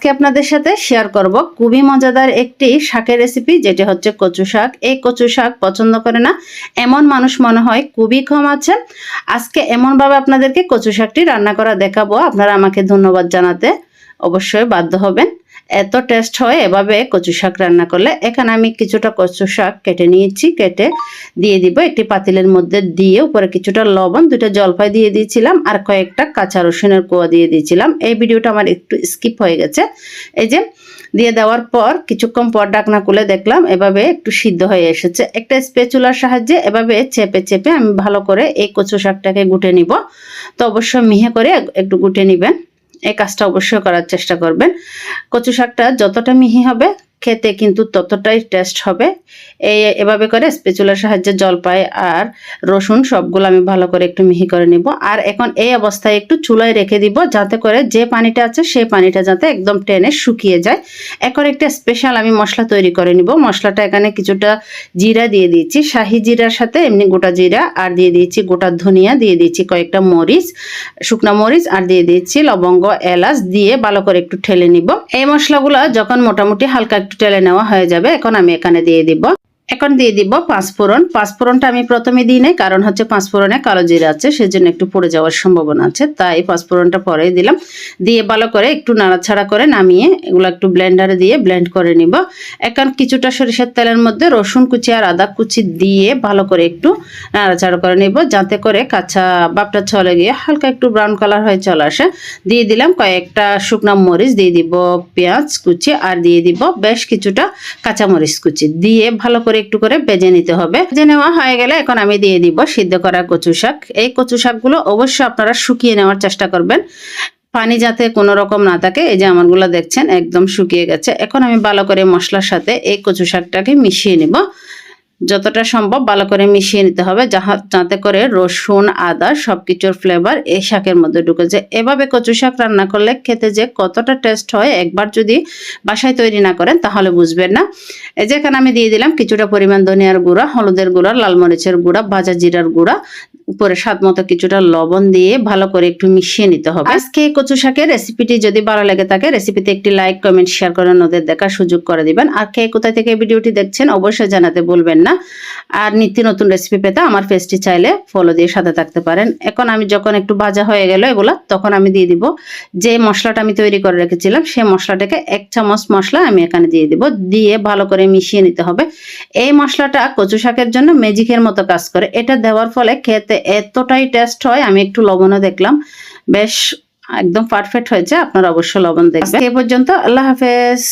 আজকে আপনাদের সাথে শেয়ার করব খুবই মজাদার একটি শাকের রেসিপি, যেটা হচ্ছে কচু শাক। এই কচু শাক পছন্দ করে না এমন মানুষ মনে হয় খুবই কম আছে। আজকে এমনভাবে আপনাদেরকে কচু শাকটি রান্না করা দেখাবো, আপনারা আমাকে ধন্যবাদ জানাতে অবশ্যই বাধ্য হবেন। এত টেস্ট হয় এভাবে কচু শাক রান্না করলে। এখানে আমি কিছুটা কচু শাক কেটে নিয়েছি, কেটে দিয়ে দিব একটি পাতিলের মধ্যে, দিয়ে উপরে কিছুটা লবণ, দুটো জলপাই দিয়ে দিয়েছিলাম, আর কয়েকটা কাঁচা রসুনের কোয়া দিয়ে দিয়েছিলাম। এই ভিডিওটা আমার একটু স্কিপ হয়ে গেছে। এই যে দিয়ে দেওয়ার পর কিছুক্ষণ পর ঢাকনা খুলে দেখলাম এভাবে একটু সিদ্ধ হয়ে এসেছে। একটা স্প্যাচুলার সাহায্যে এভাবে চেপে চেপে আমি ভালো করে এই কচু শাকটাকে গুটে নিব। তো অবশ্যই মিহি করে একটু গুটে নেবেন, এই কাজটা অবশ্যই করার চেষ্টা করবেন। কচু শাকটা যতটা মিহি হবে খেতে কিন্তু ততটাই টেস্ট হবে। এভাবে করে স্প্যাচুলার সাহায্যে জলপাই আর রসুন সবগুলো আমি ভালো করে একটু মিহি করে নিব। আর এখন এই অবস্থায় একটু চুলায় রেখে দিব, যাতে করে যে পানিটা আছে সেই পানিটা যাতে একদম টেনে শুকিয়ে যায়। এখন একটা স্পেশাল আমি মশলা তৈরি করে নিব। মশলাটা এখানে কিছুটা জিরা দিয়ে দিয়েছি, শাহি জিরার সাথে এমনি গোটা জিরা, আর দিয়ে দিয়েছি গোটা ধনিয়া, দিয়ে দিয়েছি কয়েকটা মরিচ, শুকনা মরিচ, আর দিয়ে দিয়েছি লবঙ্গ, এলাচ দিয়ে ভালো করে একটু ঠেলে নিব। এই মশলাগুলো যখন মোটামুটি হালকা একটু টেলে নেওয়া হয়ে যাবে, এখন আমি এখানে দিয়ে দিব পাঁচফোড়ন। পাঁচফোড়নটা আমি প্রথমে দিই নাই, কারণ হচ্ছে পাঁচফোড়নে কালো জিরা আছে, সেজন্য একটু পড়ে যাওয়ার সম্ভাবনা আছে, তাই পাঁচফোড়নটা পরেই দিলাম। দিয়ে ভালো করে একটু নাড়াচাড়া করে নামিয়ে এগুলো একটু ব্লেন্ডারে দিয়ে ব্লেন্ড করে নিব। এখন কিছুটা সরিষার তেলের মধ্যে রসুন কুচি আর আদা কুচি দিয়ে ভালো করে একটু নাড়াচাড়া করে নিব, যাতে করে কাঁচা ভাবটা চলে গিয়ে হালকা একটু ব্রাউন কালার হয়ে চলে আসে। দিয়ে দিলাম কয়েকটা শুকনা মরিচ, দিয়ে দিব পেঁয়াজ কুচি, আর দিয়ে দিব বেশ কিছুটা কাঁচামরিচ কুচি, দিয়ে ভালো করে একটু করে ভেজে নিতে হবে। ভেজে নেওয়া হয়ে গেলে এখন আমি দিয়ে দিব সিদ্ধ করা কচু শাক। এই কচু শাকগুলো অবশ্যই আপনারা শুকিয়ে নেওয়ার চেষ্টা করবেন, পানি যাতে কোনো রকম না থাকে। এই যে আমারগুলো দেখছেন একদম শুকিয়ে গেছে। এখন আমি ভালো করে মশলার সাথে এই কচু শাকটাকে মিশিয়ে নিব। যতটা সম্ভব ভালো করে মিশিয়ে নিতে হবে, যাতে করে রসুন আদা সবকিছুর ফ্লেভার এই শাকের মধ্যে ঢুকে যায়। এভাবে কচু শাক রান্না করলে খেতে যে কতটা টেস্ট হয়, একবার যদি বাসায় তৈরি না করেন তাহলে বুঝবেন না। এই যে এখানে আমি দিয়ে দিলাম কিছুটা পরিমাণ ধনিয়ার গুঁড়া, হলুদের গুঁড়া, লাল মরিচের গুঁড়া, ভাজা জিরার গুঁড়া, উপরে স্বাদ মতো কিছুটা লবণ দিয়ে ভালো করে একটু মিশিয়ে নিতে হবে। আজকে কচু শাকের রেসিপিটি যদি ভালো লেগে থাকে, রেসিপিতে একটি লাইক কমেন্ট শেয়ার করে ওদের দেখার সুযোগ করে দিবেন। আর কে কোথায় থেকে ভিডিওটি দেখছেন অবশ্যই জানাতে ভুলবেন না। আর নিত্য নতুন রেসিপি পেতে আমার পেজটি চাইলে ফলো দিয়ে সাথে থাকতে পারেন। এখন আমি যখন একটু ভাজা হয়ে গেল এগুলা, তখন আমি দিয়ে দিব যে মশলাটা আমি তৈরি করে রেখেছিলাম, সেই মশলাটাকে 1 চামচ মশলা আমি এখানে দিয়ে দিব, দিয়ে ভালো করে মিশিয়ে নিতে হবে। এই মশলাটা কচু শাকের জন্য ম্যাজিকের মতো কাজ করে। এটা দেওয়ার ফলে খেতে এতটাই টেস্ট হয়। আমি একটু লবণও দেখলাম, বেশ একদম পারফেক্ট হয়েছে। আপনারা অবশ্যই লবণ দেখবেন। এ পর্যন্ত, আল্লাহ হাফেজ।